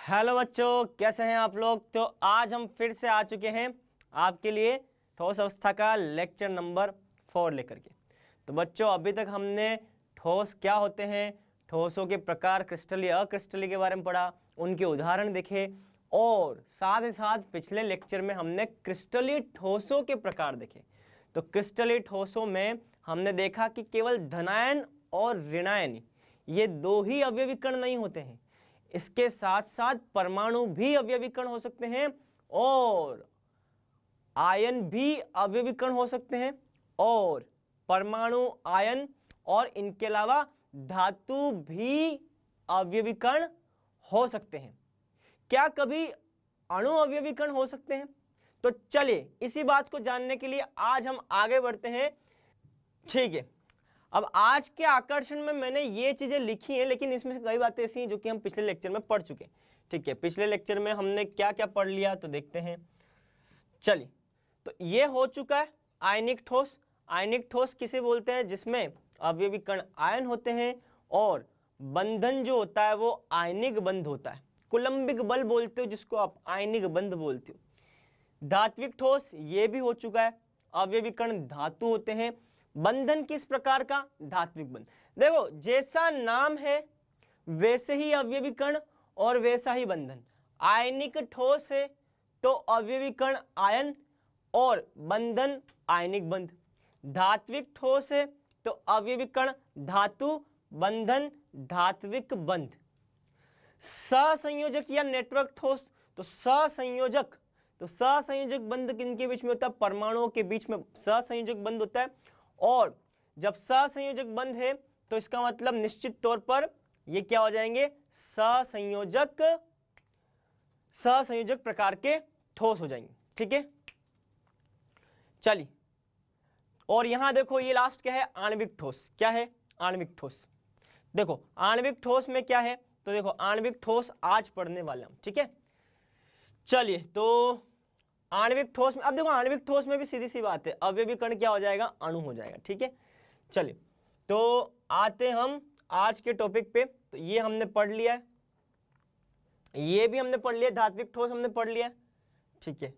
Hello बच्चों, कैसे हैं आप लोग। तो आज हम फिर से आ चुके हैं आपके लिए ठोस अवस्था का लेक्चर नंबर 4 लेकर के। तो बच्चों, अभी तक हमने ठोस क्या होते हैं, ठोसों के प्रकार, क्रिस्टलीय अक्रिस्टलीय के बारे में पढ़ा, उनके उदाहरण देखे और साथ ही साथ पिछले लेक्चर में हमने क्रिस्टलीय ठोसों के प्रकार देखे। तो क्रिस्टलीय ठोसों में हमने देखा कि केवल धनायन और ऋणायन ये दो ही अवयवी कण नहीं होते हैं, इसके साथ साथ परमाणु भी अवयवी कण हो सकते हैं और आयन भी अवयवी कण हो सकते हैं और परमाणु, आयन और इनके अलावा धातु भी अवयवी कण हो सकते हैं। क्या कभी अणु अवयवी कण हो सकते हैं? तो चलिए इसी बात को जानने के लिए आज हम आगे बढ़ते हैं। ठीक है, अब आज के आकर्षण में मैंने ये चीजें लिखी हैं, लेकिन इसमें से कई बातें ऐसी हैं जो कि हम पिछले लेक्चर में पढ़ चुके हैं। ठीक है, पिछले लेक्चर में हमने क्या क्या पढ़ लिया तो देखते हैं। चलिए, तो ये हो चुका है आयनिक ठोस। आयनिक ठोस किसे बोलते हैं? जिसमें अवयवी कण आयन होते हैं और बंधन जो होता है वो आयनिक बंध होता है। कुलंबिक बल बोलते हो जिसको आप, आयनिक बंध बोलते हो। धात्विक ठोस ये भी हो चुका है, अवयवी कण धातु होते हैं। बंधन किस प्रकार का? धात्विक बंध। देखो, जैसा नाम है वैसे ही अवयवी कण और वैसा ही बंधन। आयनिक ठोस है तो अवयवी कण आयन और बंधन आयनिक बंध। धात्विक ठोस है तो अवयवी कण धातु, बंधन धात्विक बंध। सहसंयोजक या नेटवर्क ठोस, तो सहसंयोजक बंध किनके बीच में होता है? परमाणुओं के बीच में सहसंयोजक बंध होता है। और जब सहसंयोजक बंध है तो इसका मतलब निश्चित तौर पर ये क्या हो जाएंगे? सहसंयोजक प्रकार के ठोस हो जाएंगे। ठीक है, चलिए, और यहां देखो ये लास्ट क्या है? आणविक ठोस। क्या है? आणविक ठोस। देखो आणविक ठोस में क्या है, तो देखो आणविक ठोस आज पढ़ने वाले हम। ठीक है, चलिए, तो आणविक ठोस में, अब देखो आणविक ठोस में भी सीधी सी बात है, अवयवी कण क्या हो जाएगा? अणु हो जाएगा। ठीक है, चलिए, तो आते हम आज के टॉपिक पे। तो ये हमने पढ़ लिया है, ये भी हमने पढ़ लिया, धात्विक ठोस हमने पढ़ लिया। ठीक है,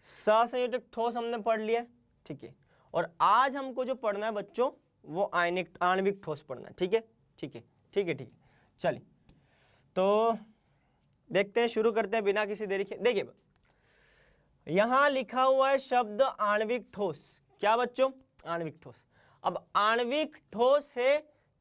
सहसंयोजक ठोस हमने पढ़ लिया। ठीक है, और आज हमको जो पढ़ना है बच्चों वो आणविक ठोस पढ़ना है। ठीक है, ठीक है, ठीक है, ठीक है। चलिए, तो देखते हैं, शुरू करते हैं बिना किसी देरी के। देखिए, यहां लिखा हुआ है शब्द आणविक ठोस। क्या बच्चों? आणविक ठोस। अब आणविक ठोस है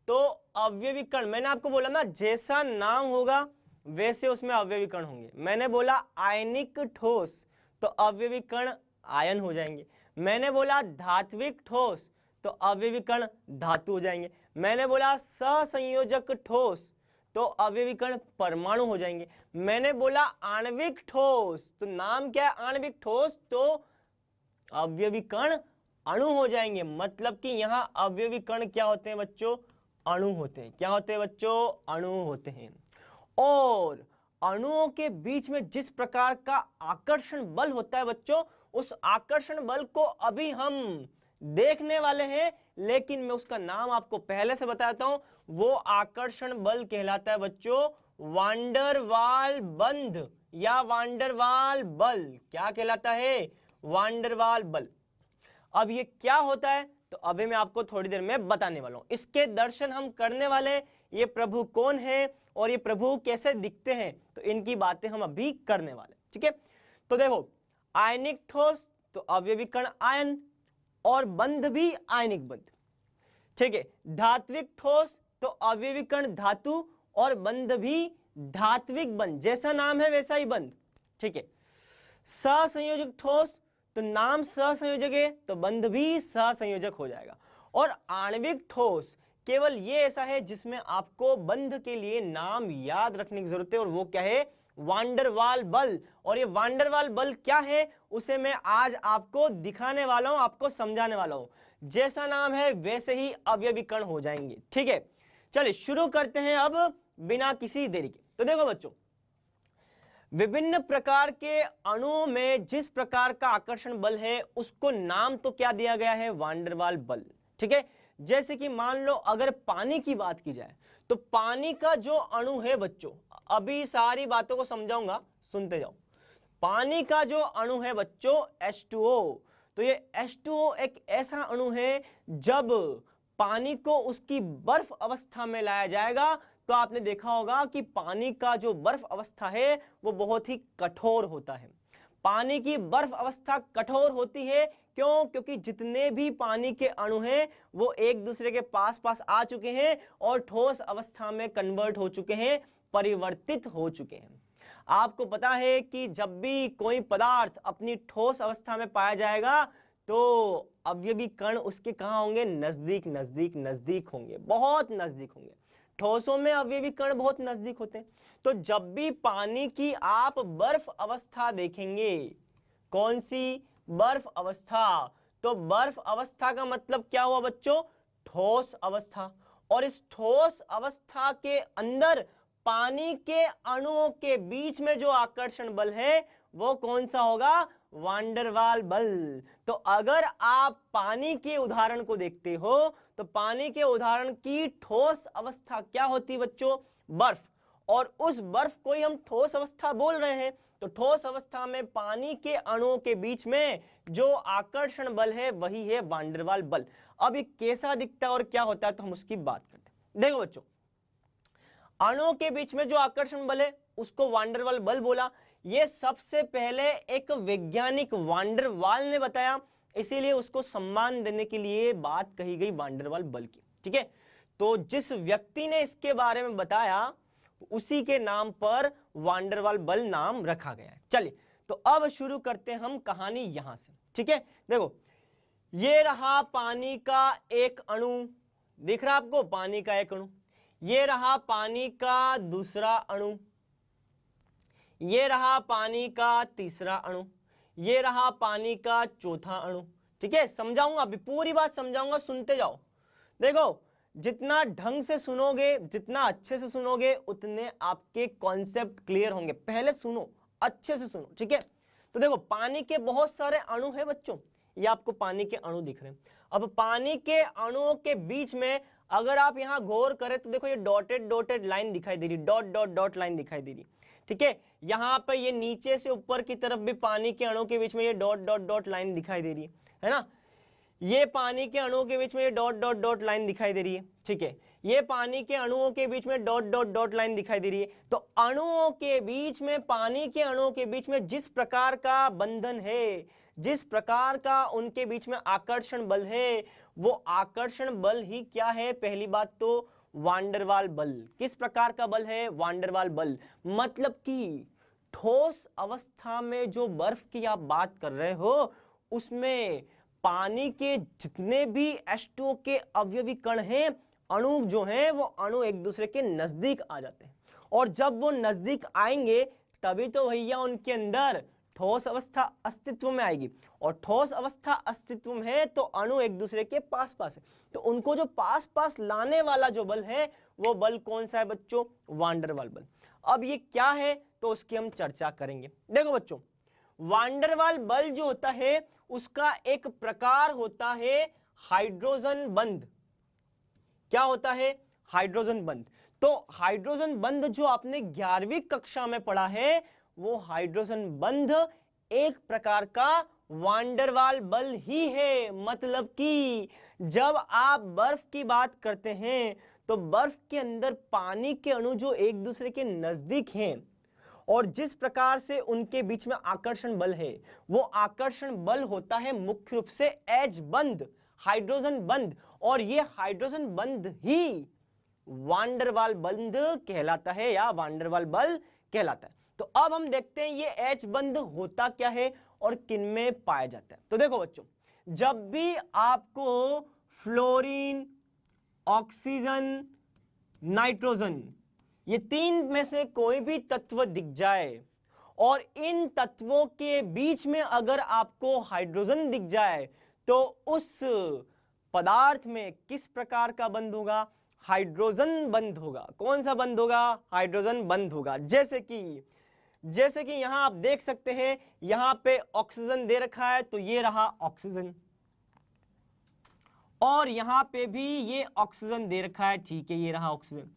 तो अवयवी कण, मैंने आपको बोला ना जैसा नाम होगा वैसे उसमें अवयवी कण होंगे। मैंने बोला आयनिक ठोस तो अवयवी कण आयन हो जाएंगे। मैंने बोला धात्विक ठोस तो अवयवी कण धातु हो जाएंगे। मैंने बोला सहसंयोजक ठोस तो अवयवी कण परमाणु हो जाएंगे। मैंने बोला आणविक ठोस, तो नाम क्या है? आणविक ठोस, तो अवयवी कण अणु हो जाएंगे। मतलब कि यहां अवयवी कण क्या होते हैं बच्चों? अणु होते हैं। क्या होते हैं बच्चों? अणु होते हैं। और अणुओं के बीच में जिस प्रकार का आकर्षण बल होता है बच्चों, उस आकर्षण बल को अभी हम देखने वाले हैं, लेकिन मैं उसका नाम आपको पहले से बताता हूं। वो आकर्षण बल कहलाता है बच्चों वांडर वाल बंध या वांडर वाल बल। क्या कहलाता है? वांडर वाल बल। अब ये क्या होता है तो अभी मैं आपको थोड़ी देर में बताने वाला हूं। इसके दर्शन हम करने वाले हैं। ये प्रभु कौन है और ये प्रभु कैसे दिखते हैं, तो इनकी बातें हम अभी करने वाले। ठीक है, तो देखो, आयनिक ठोस तो अवयवी कण आयन और बंध भी आयनिक बंध। ठीक है, धात्विक ठोस तो अवयवी कण धातु और बंध भी धात्विक बंध, जैसा नाम है वैसा ही बंध। ठीक है, सहसंयोजक ठोस तो नाम सहसंयोजक है तो बंध भी सहसंयोजक हो जाएगा। और आणविक ठोस केवल ये ऐसा है जिसमें आपको बंध के लिए नाम याद रखने की जरूरत है, और वो क्या है? वांडरवाल बल। और ये वांडरवाल बल क्या है उसे मैं आज आपको दिखाने वाला हूं, आपको समझाने वाला हूं। जैसा नाम है वैसे ही अवयवी कण हो जाएंगे। ठीक है, चलिए शुरू करते हैं अब बिना किसी देरी के। तो देखो बच्चों, विभिन्न प्रकार के अणुओं में जिस प्रकार का आकर्षण बल है उसको नाम तो क्या दिया गया है? वांडरवाल बल। ठीक है, जैसे कि मान लो अगर पानी की बात की जाए तो पानी का जो अणु है बच्चों, अभी सारी बातों को समझाऊंगा, सुनते जाओ। पानी का जो अणु है बच्चों H2O, तो ये H2O एक ऐसा अणु है, जब पानी को उसकी बर्फ अवस्था में लाया जाएगा तो आपने देखा होगा कि पानी का जो बर्फ अवस्था है वो बहुत ही कठोर होता है। पानी की बर्फ अवस्था कठोर होती है, क्यों? क्योंकि जितने भी पानी के अणु हैं वो एक दूसरे के पास पास आ चुके हैं और ठोस अवस्था में कन्वर्ट हो चुके हैं, परिवर्तित हो चुके हैं। आपको पता है कि जब भी कोई पदार्थ अपनी ठोस अवस्था में पाया जाएगा तो अवयवी कण उसके कहाँ होंगे? नजदीक नजदीक नजदीक होंगे, बहुत नजदीक होंगे। ठोसों में अवयवी कण बहुत नजदीक होते हैं। तो जब भी पानी की आप बर्फ अवस्था देखेंगे, कौन सी? बर्फ अवस्था। तो बर्फ अवस्था का मतलब क्या हुआ बच्चों? ठोस अवस्था। और इस ठोस अवस्था के अंदर पानी के अणुओं के बीच में जो आकर्षण बल है वो कौन सा होगा? वांडरवाल बल। तो अगर आप पानी के उदाहरण को देखते हो तो पानी के उदाहरण की ठोस अवस्था क्या होती है बच्चों? बर्फ। और उस बर्फ को ही हम ठोस अवस्था बोल रहे हैं। तो ठोस अवस्था में पानी के अणुओं के बीच में जो आकर्षण बल है वही है वांडरवाल बल। अब ये कैसा दिखता है और क्या होता है तो हम उसकी बात करते हैं। देखो बच्चों, अणुओं के बीच में जो आकर्षण बल है उसको वांडरवाल बल बोला। ये सबसे पहले एक वैज्ञानिक वांडरवाल ने बताया, इसीलिए उसको सम्मान देने के लिए बात कही गई वांडरवाल बल की। ठीक है, तो जिस व्यक्ति ने इसके बारे में बताया उसी के नाम पर वांडरवाल बल नाम रखा गया है। चलिए, तो अब शुरू करते हैं हम कहानी यहां से। ठीक है, देखो ये रहा पानी का एक अणु, दिख रहा आपको? पानी का एक अणु। ये रहा पानी का दूसरा अणु, ये रहा पानी का तीसरा अणु, ये रहा पानी का चौथा अणु। ठीक है, समझाऊंगा, अभी पूरी बात समझाऊंगा, सुनते जाओ। देखो, जितना ढंग से सुनोगे, जितना अच्छे से सुनोगे, उतने आपके कॉन्सेप्ट क्लियर होंगे। पहले सुनो, अच्छे से सुनो। ठीक है, तो देखो पानी के बहुत सारे अणु हैं बच्चों, ये आपको पानी के अणु दिख रहे हैं। अब पानी के अणुओं के बीच में अगर आप यहां गौर करें तो देखो ये डॉटेड डॉटेड लाइन दिखाई दे रही, डॉट डॉट डॉट लाइन दिखाई दे रही। ठीक है, यहां पर ये नीचे से ऊपर की तरफ भी पानी के अणुओं के बीच में ये डॉट डॉट डॉट लाइन दिखाई दे रही है ना? ये पानी के अणुओं के बीच में ये डॉट डॉट डॉट लाइन दिखाई दे रही है। ठीक है, ये पानी के अणुओं के बीच में डॉट डॉट डॉट लाइन दिखाई दे रही है। तो अणुओं के बीच में, पानी के अणुओं के बीच में जिस प्रकार का बंधन है, जिस प्रकार का उनके बीच में आकर्षण बल है, वो आकर्षण बल ही क्या है? पहली बात तो वांडरवाल बल। किस प्रकार का बल है? वांडरवाल बल। मतलब कि ठोस अवस्था में जो बर्फ की आप बात कर रहे हो उसमें पानी के जितने भी H2O के अवयवी कण हैं, अणु जो हैं, वो अणु एक दूसरे के नजदीक आ जाते हैं। और जब वो नजदीक आएंगे तभी तो भैया उनके अंदर ठोस अवस्था अस्तित्व में आएगी। और ठोस अवस्था अस्तित्व में है तो अणु एक दूसरे के पास पास है, तो उनको जो पास पास लाने वाला जो बल है वो बल कौन सा है बच्चों? वांडरवाल बल। अब ये क्या है तो उसकी हम चर्चा करेंगे। देखो बच्चों, वांडरवाल बल जो होता है उसका एक प्रकार होता है हाइड्रोजन बंध। क्या होता है? हाइड्रोजन बंध। तो हाइड्रोजन बंध जो आपने 11वीं कक्षा में पढ़ा है वो हाइड्रोजन बंध एक प्रकार का वांडरवाल बल ही है। मतलब कि जब आप बर्फ की बात करते हैं तो बर्फ के अंदर पानी के अणु जो एक दूसरे के नजदीक हैं और जिस प्रकार से उनके बीच में आकर्षण बल है, वो आकर्षण बल होता है मुख्य रूप से H बंध, हाइड्रोजन बंध। और ये हाइड्रोजन बंध ही वांडरवाल बंध कहलाता है या वांडरवाल बल कहलाता है। तो अब हम देखते हैं ये H बंध होता क्या है और किन में पाया जाता है। तो देखो बच्चों, जब भी आपको फ्लोरीन, ऑक्सीजन, नाइट्रोजन, ये तीन में से कोई भी तत्व दिख जाए और इन तत्वों के बीच में अगर आपको हाइड्रोजन दिख जाए तो उस पदार्थ में किस प्रकार का बंध होगा? हाइड्रोजन बंध होगा। कौन सा बंध होगा? हाइड्रोजन बंध होगा। जैसे कि यहां आप देख सकते हैं, यहां पे ऑक्सीजन दे रखा है तो ये रहा ऑक्सीजन, और यहां पे भी ये ऑक्सीजन दे रखा है। ठीक है, ये रहा ऑक्सीजन।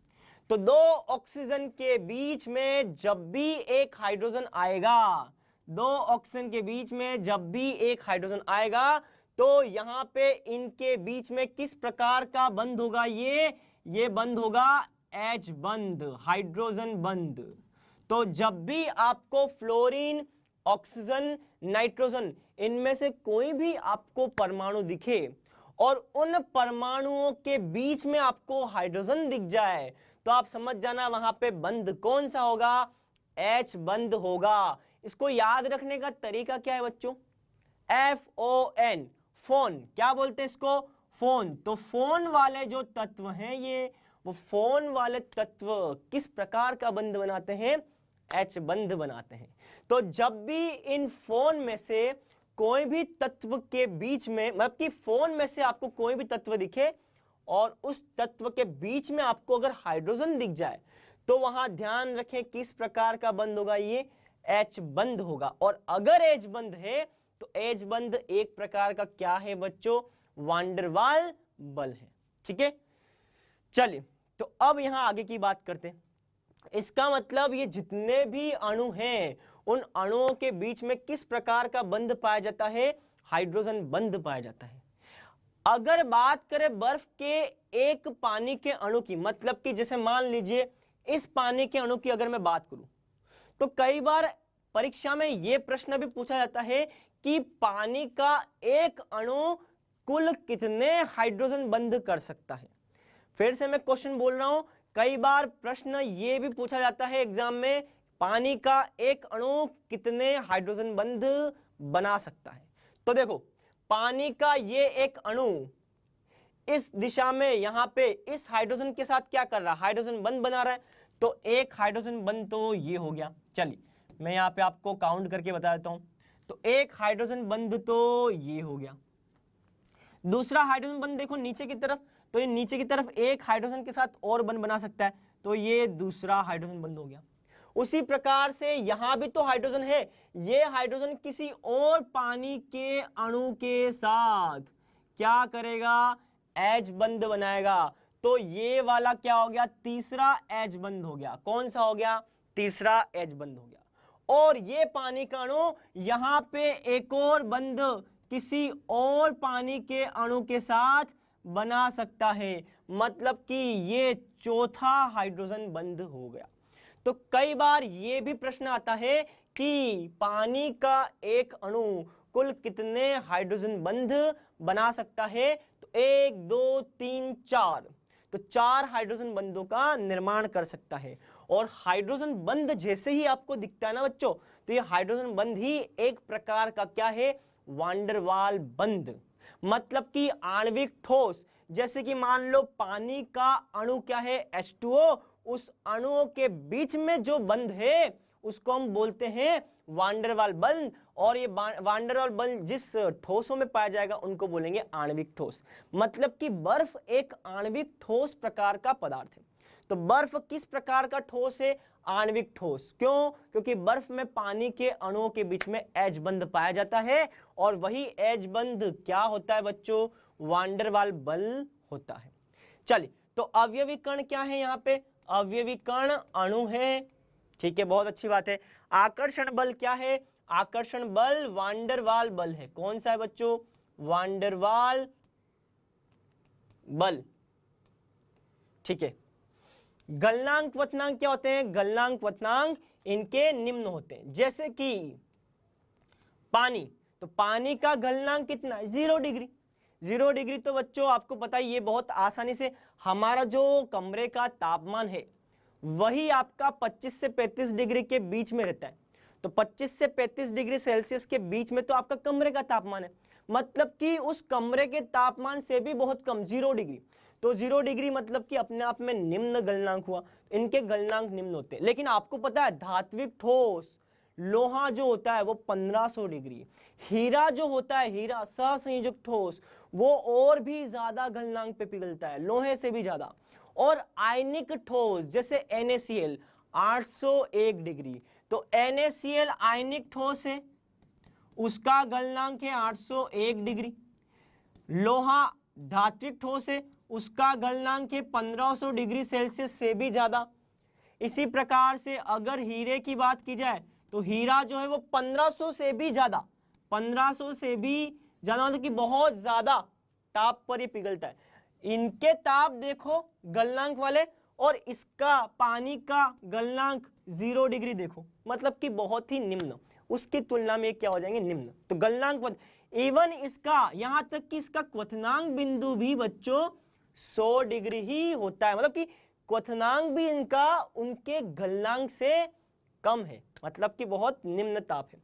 तो दो ऑक्सीजन के बीच में जब भी एक हाइड्रोजन आएगा, दो ऑक्सीजन के बीच में जब भी एक हाइड्रोजन आएगा, तो यहां पे इनके बीच में किस प्रकार का बंध होगा? ये बंध होगा H बंध, हाइड्रोजन बंध। तो जब भी आपको फ्लोरीन, ऑक्सीजन, नाइट्रोजन, इनमें से कोई भी आपको परमाणु दिखे और उन परमाणुओं के बीच में आपको हाइड्रोजन दिख जाए, तो आप समझ जाना वहां पे बंध कौन सा होगा? H बंध होगा। इसको याद रखने का तरीका क्या है बच्चों? FON, phone. क्या बोलते हैं इसको? फोन। तो फोन वाले जो तत्व हैं ये, वो फोन वाले तत्व किस प्रकार का बंध बनाते हैं? H बंध बनाते हैं। तो जब भी इन फोन में से कोई भी तत्व के बीच में, मतलब कि फोन में से आपको कोई भी तत्व दिखे और उस तत्व के बीच में आपको अगर हाइड्रोजन दिख जाए, तो वहां ध्यान रखें किस प्रकार का बंध होगा? ये H बंध होगा। और अगर H बंध है तो H बंध एक प्रकार का क्या है बच्चों? वांडरवाल बल है। ठीक है, चलिए तो अब यहां आगे की बात करते हैं। इसका मतलब ये जितने भी अणु हैं, उन अणुओं के बीच में किस प्रकार का बंध पाया जाता है? हाइड्रोजन बंध पाया जाता है। अगर बात करें बर्फ के एक पानी के अणु की, मतलब कि जैसे मान लीजिए इस पानी के अणु की अगर मैं बात करूं, तो कई बार परीक्षा में यह प्रश्न भी पूछा जाता है कि पानी का एक अणु कुल कितने हाइड्रोजन बंध कर सकता है। फिर से मैं क्वेश्चन बोल रहा हूं, कई बार प्रश्न ये भी पूछा जाता है एग्जाम में, पानी का एक अणु कितने हाइड्रोजन बंध बना सकता है। तो देखो, पानी का ये एक अणु इस दिशा में यहां पे इस हाइड्रोजन के साथ क्या कर रहा है? हाइड्रोजन बंध बना रहा है। तो एक हाइड्रोजन बंध तो ये हो गया। चलिए मैं यहां पे आपको काउंट करके बता देता हूं। तो एक हाइड्रोजन बंध तो ये हो गया। दूसरा हाइड्रोजन बंध देखो नीचे की तरफ, तो ये नीचे की तरफ एक हाइड्रोजन के साथ और बंध बना सकता है, तो ये दूसरा हाइड्रोजन बंध हो गया। उसी प्रकार से यहां भी तो हाइड्रोजन है, ये हाइड्रोजन किसी और पानी के अणु के साथ क्या करेगा? H बंध बनाएगा। तो ये वाला क्या हो गया? तीसरा H बंध हो गया। कौन सा हो गया? तीसरा H बंध हो गया। और ये पानी का अणु यहां पे एक और बंध किसी और पानी के अणु के साथ बना सकता है, मतलब कि ये चौथा हाइड्रोजन बंध हो गया। तो कई बार ये भी प्रश्न आता है कि पानी का एक अणु कुल कितने हाइड्रोजन बंध बना सकता है? तो 1 2 3 4, तो 4 हाइड्रोजन बंधों का निर्माण कर सकता है। और हाइड्रोजन बंध जैसे ही आपको दिखता है ना बच्चों, तो ये हाइड्रोजन बंध ही एक प्रकार का क्या है? वांडरवाल बंध। मतलब कि आणविक ठोस, जैसे कि मान लो पानी का अणु क्या है? H2O, उस अणुओं के बीच में जो बंध है उसको हम बोलते हैं वांडरवाल बल। और ये वांडरवाल बल जिस ठोसों में पाया जाएगा उनको बोलेंगे आणविक ठोस। मतलब कि बर्फ एक आणविक ठोस प्रकार का पदार्थ है। तो बर्फ किस प्रकार का ठोस है? आणविक ठोस। क्यों? क्योंकि बर्फ में पानी के अणुओं के बीच में H बंध पाया जाता है, और वही H बंध क्या होता है बच्चों? वांडरवाल बल होता है। चलिए, तो अवयवी कण क्या है? यहाँ पे अवयवी कण अणु है। ठीक है, बहुत अच्छी बात है। आकर्षण बल क्या है? आकर्षण बल वांडरवाल बल है। कौन सा है बच्चों? वांडरवाल बल। ठीक है। गलनांक क्वथनांक क्या होते हैं? गलनांक क्वथनांक इनके निम्न होते हैं। जैसे कि पानी, तो पानी का गलनांक कितना है? 0 डिग्री। 0 डिग्री तो बच्चों आपको पता ही, ये बहुत आसानी से हमारा जो कमरे का तापमान है वही आपका 25 से 35 डिग्री के बीच में रहता है। तो 25 से 35 डिग्री सेल्सियस के बीच में तो आपका कमरे का तापमान है, मतलब कि उस कमरे के तापमान से भी बहुत कम, 0 डिग्री। तो 0 डिग्री मतलब कि अपने आप में निम्न गलनांक हुआ। इनके गलनांक निम्न होते हैं। लेकिन आपको पता है धात्विक ठोस लोहा जो होता है वो 1500 डिग्री, हीरा जो होता है, हीरा सहसंयोजक ठोस, वो और भी ज्यादा गलनांक पे पिघलता है, लोहे से भी ज्यादा। और आयनिक ठोस जैसे NaCl 801 डिग्री। तो NaCl आयनिक ठोस है, उसका गलनांक है 801 डिग्री। लोहा धात्विक ठोस है उसका गलनांक है 1500 डिग्री सेल्सियस से भी ज्यादा। इसी प्रकार से अगर हीरे की बात की जाए तो हीरा जो है वो 1500 से भी ज्यादा, 1500 से भी ज्यादा, मतलब कि बहुत ज्यादा ताप पर ये पिघलता है। इनके ताप देखो गलनांक वाले, और इसका पानी का गलनांक 0 डिग्री देखो, मतलब कि बहुत ही निम्न, उसकी तुलना में क्या हो जाएंगे, निम्न। तो गलनांक इवन इसका यहां तक कि इसका क्वथनांक बिंदु भी बच्चों 100 डिग्री ही होता है, मतलब कि क्वथनांक भी इनका उनके गलनांक से कम है, मतलब कि बहुत निम्न ताप है।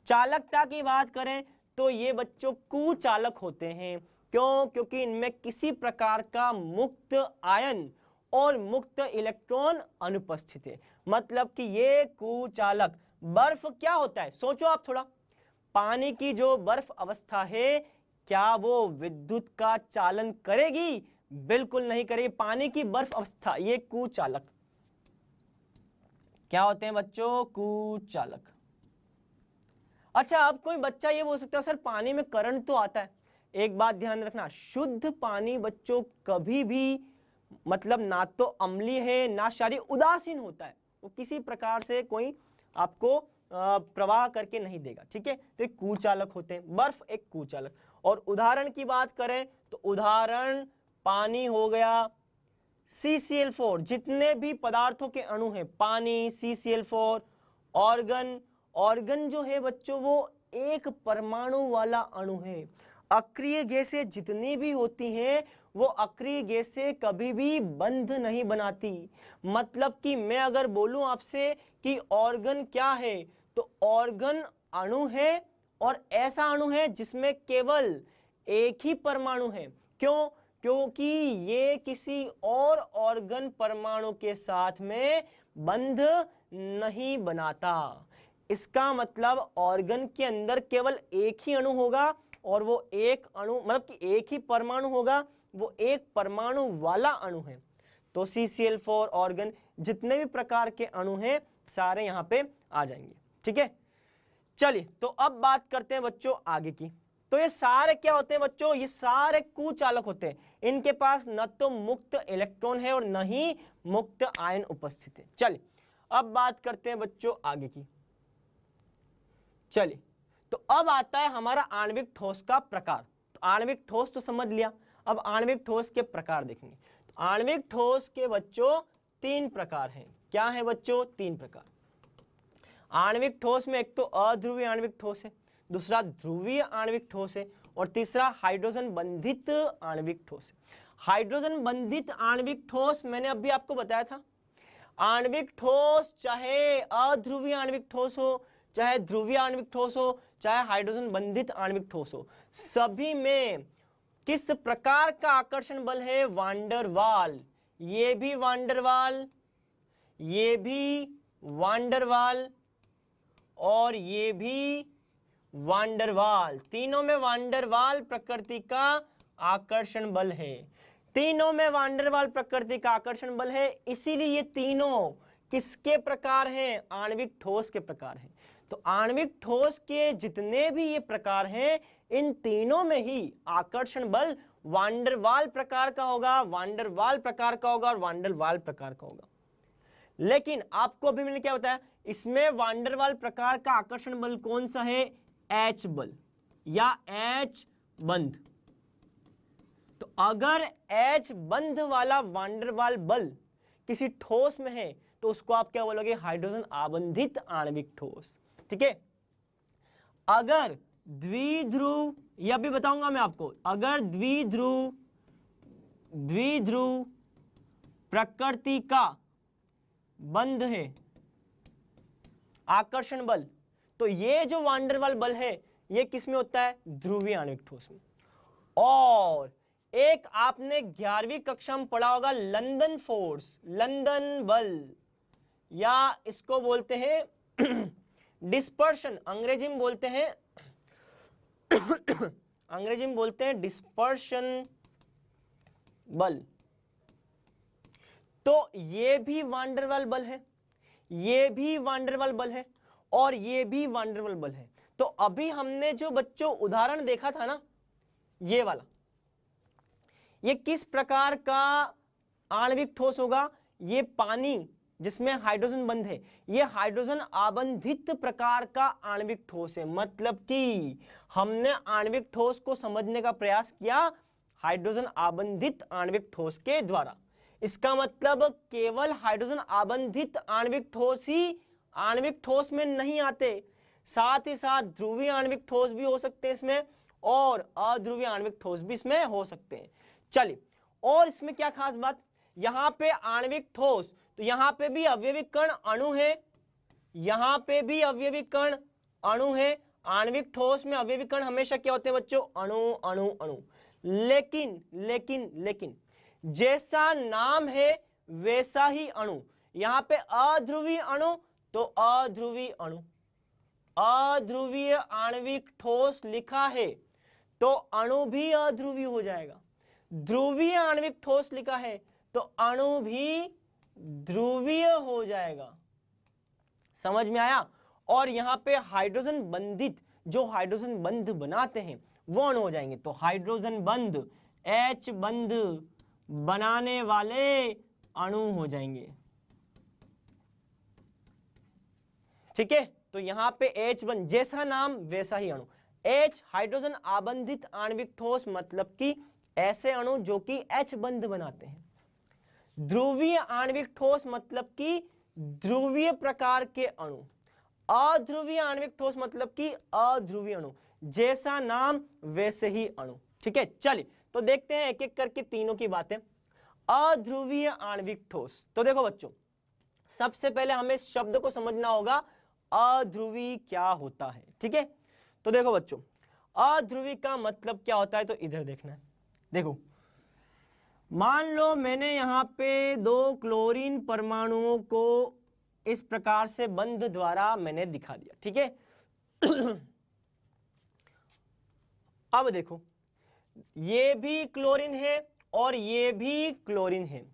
चालकता की बात करें तो ये बच्चों कुचालक होते हैं। क्यों? क्योंकि इनमें किसी प्रकार का मुक्त आयन और मुक्त इलेक्ट्रॉन अनुपस्थित है, मतलब कि ये कुचालक। बर्फ क्या होता है, सोचो आप थोड़ा, पानी की जो बर्फ अवस्था है क्या वो विद्युत का चालन करेगी? बिल्कुल नहीं करेगी। पानी की बर्फ अवस्था, ये कुचालक क्या होते हैं बच्चों, कुचालक। अच्छा, अब कोई बच्चा ये बोल सकता है सर पानी में करंट तो आता है। एक बात ध्यान रखना, शुद्ध पानी बच्चों कभी भी मतलब ना तो अम्लीय है ना क्षारीय, उदासीन होता है, वो किसी प्रकार से कोई आपको प्रवाह करके नहीं देगा, ठीक है। तो एक कुचालक होते हैं, बर्फ एक कुचालक। और उदाहरण की बात करें तो उदाहरण पानी हो गया, CCl4, जितने भी पदार्थों के अणु हैं, पानी, CCl4, ऑर्गन, ऑर्गन जो है बच्चों वो एक परमाणु वाला अणु है। अक्रिय गैसें जितनी भी होती हैं वो अक्रिय गैसें कभी भी बंध नहीं बनाती। मतलब कि मैं अगर बोलूं आपसे कि ऑर्गन क्या है, तो ऑर्गन अणु है, और ऐसा अणु है जिसमें केवल एक ही परमाणु है। क्यों? क्योंकि ये किसी और ऑर्गन परमाणु के साथ में बंध नहीं बनाता। इसका मतलब ऑर्गन के अंदर केवल एक ही अणु होगा, और वो एक अणु मतलब कि एक ही परमाणु होगा, वो एक परमाणु वाला अणु है। तो CCl4 ऑर्गन जितने भी प्रकार के अणु हैं सारे यहाँ पे आ जाएंगे, ठीक है। चलिए, तो अब बात करते हैं बच्चों आगे की। तो ये सारे क्या होते हैं बच्चों, ये सारे कुचालक होते हैं। इनके पास न तो मुक्त इलेक्ट्रॉन है और न ही मुक्त आयन उपस्थित है। चलिए, अब बात करते हैं बच्चों आगे की। चलिए, तो अब आता है हमारा आणविक ठोस का प्रकार। तो आणविक ठोस तो समझ लिया, अब आणविक ठोस के प्रकार देखेंगे। तो आणविक ठोस के बच्चों 3 प्रकार हैं। क्या है बच्चों? 3 प्रकार। आणविक ठोस में एक तो अध्रुवीय आणविक ठोस है, दूसरा ध्रुवीय आणविक ठोस है, और तीसरा हाइड्रोजन बंधित आणविक ठोस है। हाइड्रोजन बंधित आणविक ठोस मैंने अभी आपको बताया था। आणविक ठोस चाहे अध्रुवीय आणविक ठोस हो, चाहे ध्रुवीय आणविक ठोस हो, चाहे हाइड्रोजन बंधित आणविक ठोस हो, सभी में किस प्रकार का आकर्षण बल है? वांडर वाल। ये भी वांडर वाल, ये भी वांडर वाल, और ये भी वांडर वाल। तीनों में वांडर वाल प्रकृति का आकर्षण बल है। तीनों में वांडर वाल प्रकृति का आकर्षण बल है, इसीलिए ये तीनों किसके प्रकार हैं? आणविक ठोस के प्रकार हैं। तो आणविक ठोस के जितने भी ये प्रकार हैं, इन तीनों में ही आकर्षण बल वांडर वाल प्रकार का होगा, वांडर वाल प्रकार का होगा, और वांडर वाल प्रकार का होगा। लेकिन आपको अभी मैंने क्या बताया, इसमें वांडर वाल प्रकार का आकर्षण बल कौन सा है? H बल या H बंध। तो अगर H बंध वाला वांडर वाल बल किसी ठोस में है तो उसको आप क्या बोलोगे? हाइड्रोजन आबंधित आणविक ठोस, ठीक है। अगर द्विध्रुव, यह भी बताऊंगा मैं आपको, अगर द्विध्रुव प्रकृति का बंध है आकर्षण बल, तो ये जो वांडर वाल बल है ये किस में होता है? ध्रुवीय आणविक ठोस में। और एक आपने 11वीं कक्षा में पढ़ा होगा लंदन फोर्स, लंदन बल, या इसको बोलते हैं डिस्पर्शन, अंग्रेजी में बोलते हैं डिस्पर्शन बल। तो ये भी वांडर वाल बल है, ये भी वांडर वाल बल है, और ये भी वांडर वाल बल है। तो अभी हमने जो बच्चों उदाहरण देखा था ना, ये वाला, ये किस प्रकार का आणविक ठोस होगा? ये पानी जिसमें हाइड्रोजन बंध है, ये हाइड्रोजन आबंधित प्रकार का आणविक ठोस है। मतलब कि हमने आणविक ठोस को समझने का प्रयास किया हाइड्रोजन आबंधित आणविक ठोस के द्वारा। इसका मतलब केवल हाइड्रोजन आबंधित आणविक ठोस ही आणविक ठोस में नहीं आते, साथ ही साथ ध्रुवीय आणविक ठोस भी हो सकते हैं इसमें, और अध्रुवीय आणविक ठोस भी इसमें हो सकते हैं। चलिए, और इसमें क्या खास बात, यहाँ पे आणविक ठोस, तो यहाँ पे भी अवयविक कण अणु है, यहाँ पे भी अवयविक कण अणु है। आणविक ठोस में अवयविक कण हमेशा क्या होते हैं बच्चों? अणु अणु अणु। लेकिन लेकिन लेकिन जैसा नाम है वैसा ही अणु। यहाँ पे अध्रुवीय अणु तो अध्रुवीय अणु, अध्रुवीय आणविक ठोस लिखा है तो अणु भी अध्रुवीय हो जाएगा। ध्रुवीय आणविक ठोस लिखा है तो अणु भी ध्रुवीय हो जाएगा। समझ में आया? और यहाँ पे हाइड्रोजन बंधित, जो हाइड्रोजन बंध बनाते हैं वो अणु हो जाएंगे। तो हाइड्रोजन बंध, H बंध बनाने वाले अणु हो जाएंगे। ठीक है, तो यहाँ पे H बंध, जैसा नाम वैसा ही अणु। H हाइड्रोजन आबंधित आणविक ठोस, मतलब कि ऐसे अणु जो कि H बंध बनाते हैं। ध्रुवीय आणविक ठोस मतलब कि ध्रुवीय प्रकार के अणु। अध्रुवीय आणविक ठोस मतलब कि अध्रुवीय अणु, जैसा नाम वैसे ही अणु। ठीक है, चलिए तो देखते हैं एक एक करके तीनों की बातें। अध्रुवीय आणविक ठोस, तो देखो बच्चों, सबसे पहले हमें इस शब्द को समझना होगा अध्रुवी क्या होता है। ठीक है, तो देखो बच्चों, अध्रुवी का मतलब क्या होता है, तो इधर देखना है। देखो, मान लो मैंने यहाँ पे 2 क्लोरीन परमाणुओं को इस प्रकार से बंध द्वारा मैंने दिखा दिया। ठीक है अब देखो, ये भी क्लोरीन है और ये भी क्लोरीन है।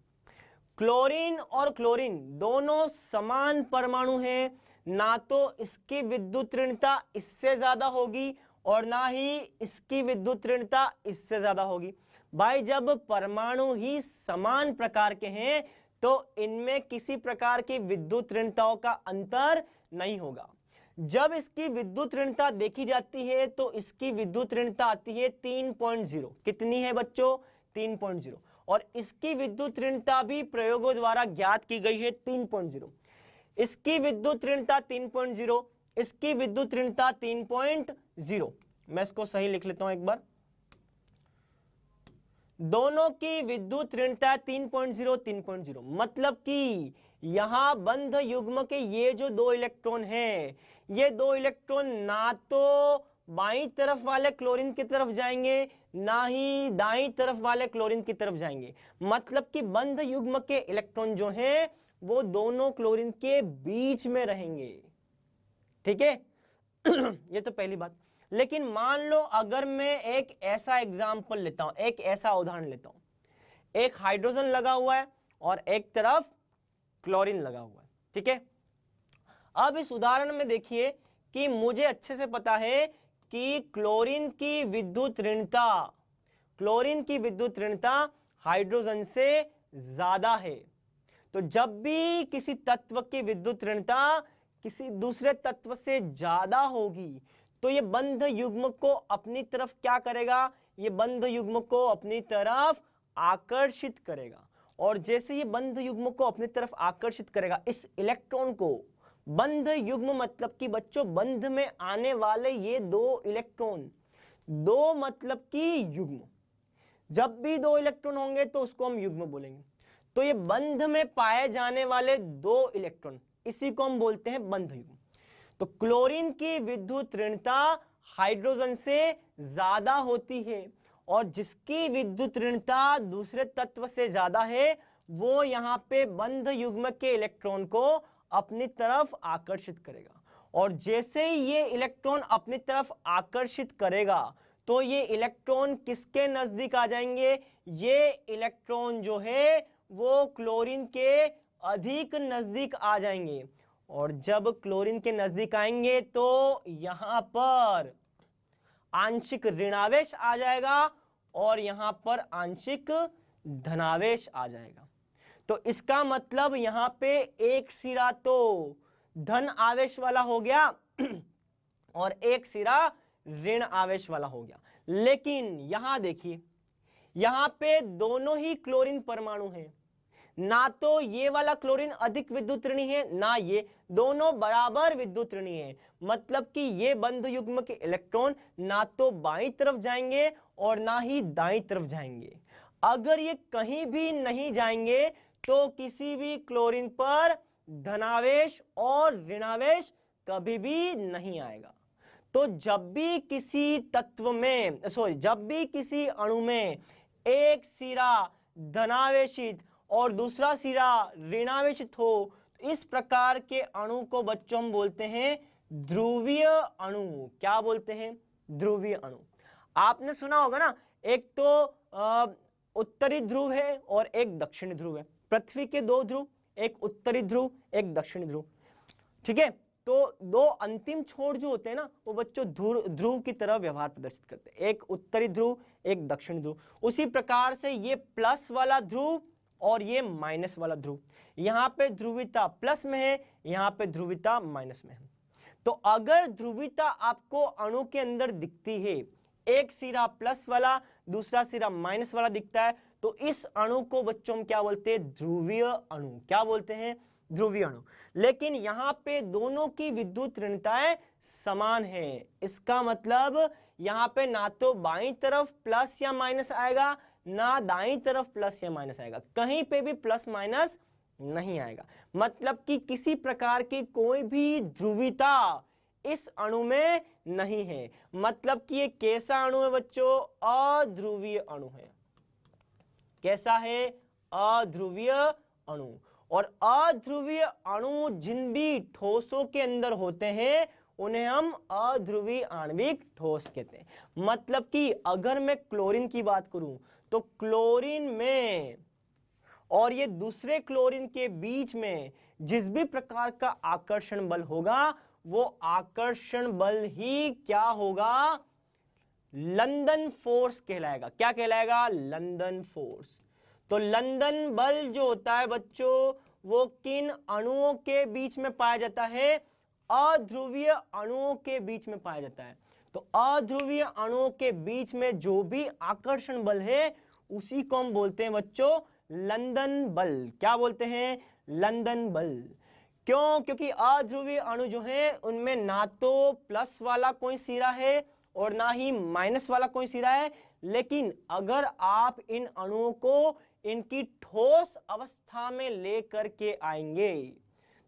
क्लोरीन और क्लोरीन दोनों समान परमाणु हैं, ना तो इसकी विद्युत ऋणता इससे ज्यादा होगी और ना ही इसकी विद्युत ऋणता इससे ज्यादा होगी। भाई, जब परमाणु ही समान प्रकार के हैं तो इनमें किसी प्रकार की विद्युत ऋणताओं का अंतर नहीं होगा। जब इसकी विद्युत ऋणता देखी जाती है तो इसकी विद्युत ऋणता आती है 3.0। कितनी है बच्चों? 3.0। और इसकी विद्युत ऋणता भी प्रयोगों द्वारा ज्ञात की गई है 3.0। इसकी विद्युत ऋणता 3.0, इसकी विद्युत ऋणता 3.0। मैं इसको सही लिख लेता हूं एक बार। दोनों की विद्युत ऋणता 3.0 3.0, मतलब कि यहां बंध युग्म के ये जो 2 इलेक्ट्रॉन हैं, ये 2 इलेक्ट्रॉन ना तो बाईं तरफ वाले क्लोरीन की तरफ जाएंगे ना ही दाईं तरफ वाले क्लोरीन की तरफ जाएंगे। मतलब कि बंध युग्म के इलेक्ट्रॉन जो हैं वो दोनों क्लोरीन के बीच में रहेंगे। ठीक है ये तो पहली बात। लेकिन मान लो अगर मैं एक ऐसा एग्जाम्पल लेता हूं, एक ऐसा उदाहरण लेता हूं, एक हाइड्रोजन लगा हुआ है और एक तरफ क्लोरीन लगा हुआ है। ठीक है, अब इस उदाहरण में देखिए कि मुझे अच्छे से पता है कि क्लोरीन की विद्युत ऋणता, क्लोरीन की विद्युत ऋणता हाइड्रोजन से ज्यादा है। तो जब भी किसी तत्व की विद्युत ऋणता किसी दूसरे तत्व से ज्यादा होगी तो ये बंध युग्म को अपनी तरफ क्या करेगा? ये बंध युग्म को अपनी तरफ आकर्षित करेगा। और जैसे ये बंध युग्म को अपनी तरफ आकर्षित करेगा, इस इलेक्ट्रॉन को, बंध युग्म मतलब कि बच्चों बंध में आने वाले ये 2 इलेक्ट्रॉन, 2 मतलब कि युग्म, जब भी 2 इलेक्ट्रॉन होंगे तो उसको हम युग्म बोलेंगे। तो ये बंध में पाए जाने वाले 2 इलेक्ट्रॉन, इसी को हम बोलते हैं बंध युग्म। तो क्लोरीन की विद्युत ऋणता हाइड्रोजन से ज्यादा होती है और जिसकी विद्युत ऋणता दूसरे तत्व से ज्यादा है वो यहाँ पे बंध युग्म के इलेक्ट्रॉन को अपनी तरफ आकर्षित करेगा। और जैसे ही ये इलेक्ट्रॉन अपनी तरफ आकर्षित करेगा तो ये इलेक्ट्रॉन किसके नजदीक आ जाएंगे? ये इलेक्ट्रॉन जो है वो क्लोरीन के अधिक नजदीक आ जाएंगे। और जब क्लोरीन के नजदीक आएंगे तो यहां पर आंशिक ऋणावेश आ जाएगा और यहां पर आंशिक धनावेश आ जाएगा। तो इसका मतलब यहां पे एक सिरा तो धन आवेश वाला हो गया और एक सिरा ऋण आवेश वाला हो गया। लेकिन यहां देखिए, यहां पे दोनों ही क्लोरीन परमाणु हैं, ना तो ये वाला क्लोरीन अधिक विद्युत ऋणी है ना ये, दोनों बराबर विद्युत ऋणी है। मतलब कि ये बंधु युग्म के इलेक्ट्रॉन ना तो बाईं तरफ जाएंगे और ना ही दाईं तरफ जाएंगे। अगर ये कहीं भी नहीं जाएंगे तो किसी भी क्लोरीन पर धनावेश और ऋणावेश कभी भी नहीं आएगा। तो जब भी किसी तत्व में जब भी किसी अणु में एक सिरा धनावेशित और दूसरा सिरा ऋणावेशित हो, तो इस प्रकार के अणु को बच्चों हम बोलते हैं ध्रुवीय अणु। क्या बोलते हैं? ध्रुवीय अणु। आपने सुना होगा ना, एक तो उत्तरी ध्रुव है और एक दक्षिणी ध्रुव है। पृथ्वी के दो ध्रुव, एक उत्तरी ध्रुव एक दक्षिणी ध्रुव, ठीक है। तो दो अंतिम छोर जो होते हैं ना, वो बच्चों ध्रुव की तरह व्यवहार प्रदर्शित करते हैं, एक उत्तरी ध्रुव एक दक्षिणी ध्रुव। उसी प्रकार से ये प्लस वाला ध्रुव और ये माइनस वाला ध्रुव, यहाँ पे ध्रुवीयता प्लस में है, यहाँ पे ध्रुवीयता माइनस में है। तो अगर ध्रुवीयता आपको अणु के अंदर दिखती है, एक सिरा प्लस वाला दूसरा सिरा माइनस वाला दिखता है, तो इस अणु को बच्चों हम क्या बोलते हैं? ध्रुवीय अणु। क्या बोलते हैं? ध्रुवीय अणु। लेकिन यहाँ पे दोनों की विद्युत ऋणताएं समान है। इसका मतलब यहाँ पे ना तो बाईं तरफ प्लस या माइनस आएगा ना दाईं तरफ प्लस या माइनस आएगा, कहीं पे भी प्लस माइनस नहीं आएगा। मतलब कि किसी प्रकार की कोई भी ध्रुवीयता इस अणु में नहीं है। मतलब कि ये कैसा अणु है बच्चों? अध्रुवीय अणु है। कैसा है? अध्रुवीय अणु। और अध्रुवीय अणु जिन भी ठोसों के अंदर होते हैं उन्हें हम अध्रुवीय आणविक ठोस कहते हैं। मतलब कि अगर मैं क्लोरीन की बात करूं तो क्लोरीन में और ये दूसरे क्लोरीन के बीच में जिस भी प्रकार का आकर्षण बल होगा, वो आकर्षण बल ही क्या होगा? लंदन फोर्स कहलाएगा। क्या कहलाएगा? London force. तो लंदन बल जो होता है बच्चों, वो किन अणुओं के बीच में पाया जाता है? अध्रुवीय अणुओं के बीच में पाया जाता है। तो अध्रुवीय अणुओं के बीच में जो भी आकर्षण बल है उसी को हम बोलते हैं बच्चों लंदन बल। क्या बोलते हैं? लंदन बल। क्यों? क्योंकि अध्रुवीय अणु जो है उनमें ना तो प्लस वाला कोई सिरा है और ना ही माइनस वाला कोई सिरा है। लेकिन अगर आप इन अणुओं को इनकी ठोस अवस्था में लेकर के आएंगे,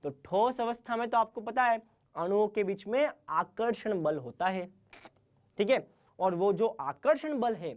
तो ठोस अवस्था में तो आपको पता है अणुओं के बीच में आकर्षण बल होता है, ठीक है। और वो जो आकर्षण बल है